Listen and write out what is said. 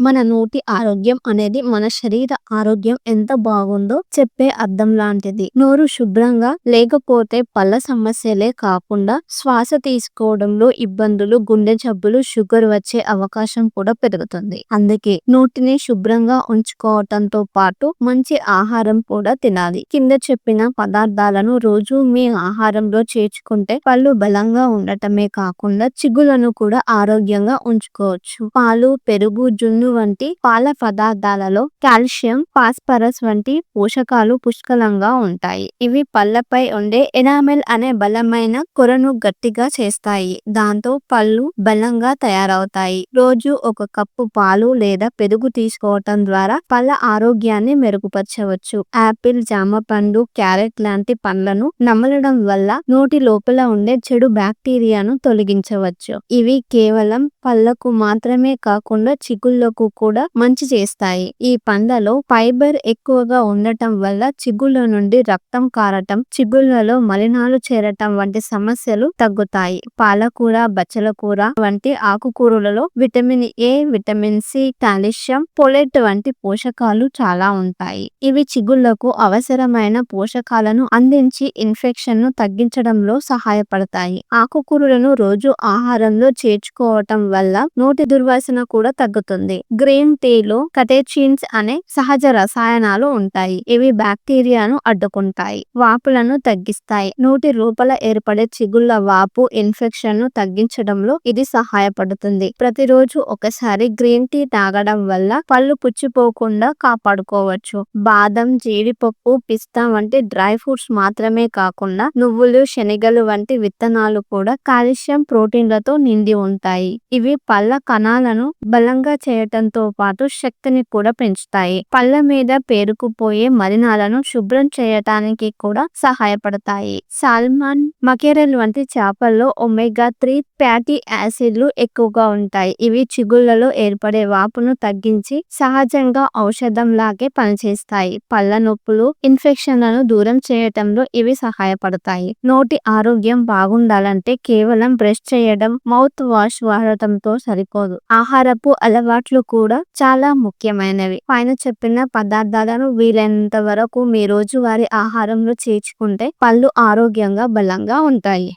మన నోటి ఆరోగ్యం అనేది మన శరీర ఆరోగ్యం ఎంత బాగుందో చెప్పే అద్దం లాంటిది. నోరు శుభ్రంగా లేకపోతే పళ్ళ సమస్యలే కాకుండా శ్వాస తీసుకోవడంలో ఇబ్బందులు, గుండె జబ్బులు, షుగర్ వచ్చే అవకాశం కూడా పెరుగుతుంది. అందుకే నోటిని శుభ్రంగా ఉంచుకోవటంతో పాటు మంచి ఆహారం కూడా తినాలి. కింద చెప్పిన పదార్థాలను రోజు మీ ఆహారంలో చేర్చుకుంటే పళ్ళు బలంగా ఉండటమే కాకుండా చిగులను కూడా ఆరోగ్యంగా ఉంచుకోవచ్చు. పాలు, పెరుగు, జున్ను వంటి పాల పదార్థాలలో కాల్షియం, ఫాస్ఫరస్ వంటి పోషకాలు పుష్కలంగా ఉంటాయి. ఇవి పళ్ళపై ఉండే ఎనామెల్ అనే బలమైన పొరను గట్టిగా చేస్తాయి. దాంతో పళ్ళు బలంగా తయారవుతాయి. రోజు ఒక కప్పు పాలు లేదా పెరుగు తీసుకోవటం ద్వారా పళ్ళ ఆరోగ్యాన్ని మెరుగుపరచవచ్చు. యాపిల్, జామ పండు, క్యారెట్ లాంటి పండ్లను నమలడం వల్ల నోటి లోపల ఉండే చెడు బ్యాక్టీరియాను తొలగించవచ్చు. ఇవి కేవలం పళ్ళకు మాత్రమే కాకుండా చిగుళ్లకు కూడా మంచి చేస్తాయి. ఈ పండ్లలో ఫైబర్ ఎక్కువగా ఉండటం వల్ల చిగుళ్ళ నుండి రక్తం కారటం, చిగుళ్లలో మలినాలు చేరటం వంటి సమస్యలు తగ్గుతాయి. పాలకూర, బచ్చల కూర వంటి ఆకుకూరలలో vitamin A, vitamin C, calcium, folate వంటి పోషకాలు చాలా ఉంటాయి. ఇవి చిగుళ్లకు అవసరమైన పోషకాలను అందించి ఇన్ఫెక్షన్ ను తగ్గించడంలో సహాయపడతాయి. ఆకుకూరలను రోజు ఆహారంలో చేర్చుకోవటం వల్ల నోటి దుర్వాసన కూడా తగ్గుతుంది. గ్రీన్ టీలో కటెచిన్స్ అనే సహజ రసాయనాలు ఉంటాయి. ఇవి బ్యాక్టీరియాను అడ్డుకుంటాయి, వాపులను తగ్గిస్తాయి. నోటి లోపల ఏర్పడే చిగుళ్ల వాపు, ఇన్ఫెక్షన్ ను తగ్గించడంలో ఇది సహాయపడుతుంది. ప్రతిరోజు ఒకసారి గ్రీన్ టీ తాగడం వల్ల పళ్ళు పుచ్చిపోకుండా కాపాడుకోవచ్చు. బాదం, జీడిపప్పు, పిస్తా వంటి డ్రై ఫ్రూట్స్ మాత్రమే కాకుండా నువ్వులు, శనగలు వంటి విత్తనాలు కూడా కాల్షియం, ప్రోటీన్లతో నిండి ఉంటాయి. ఇవి పళ్ళ కణాలను బలంగా చేయటంతో పాటు శక్తిని కూడా పెంచుతాయి. పళ్ళ మీద పేరుకుపోయే మలినాలను శుభ్రం చేయటానికి కూడా సహాయపడతాయి. సాల్మన్, మకేరెల్ వంటి చేపల్లో ఒమేగా 3 ఫ్యాటీ యాసిడ్లు ఎక్కువగా ఉంటాయి. ఇవి చిగుళ్లలో ఏర్పడే వాపును తగ్గించి సహజంగా ఔషధం లాగే పనిచేస్తాయి. పళ్ళ నొప్పులు, ఇన్ఫెక్షన్లను దూరం చేయటంలో ఇవి సహాయపడతాయి. నోటి ఆరోగ్యం బాగుండాలంటే కేవలం బ్రష్ చేయడం, మౌత్ వాష్ వాడటంతో సరిపోదు. ఆహారపు అలవాట్లు కూడా చాలా ముఖ్యమైనవి. పైన చెప్పిన పదార్థాలను వీలైనంత వరకు మీ రోజువారీ ఆహారంలో చేర్చుకుంటే పళ్ళు ఆరోగ్యంగా, బలంగా ఉంటాయి.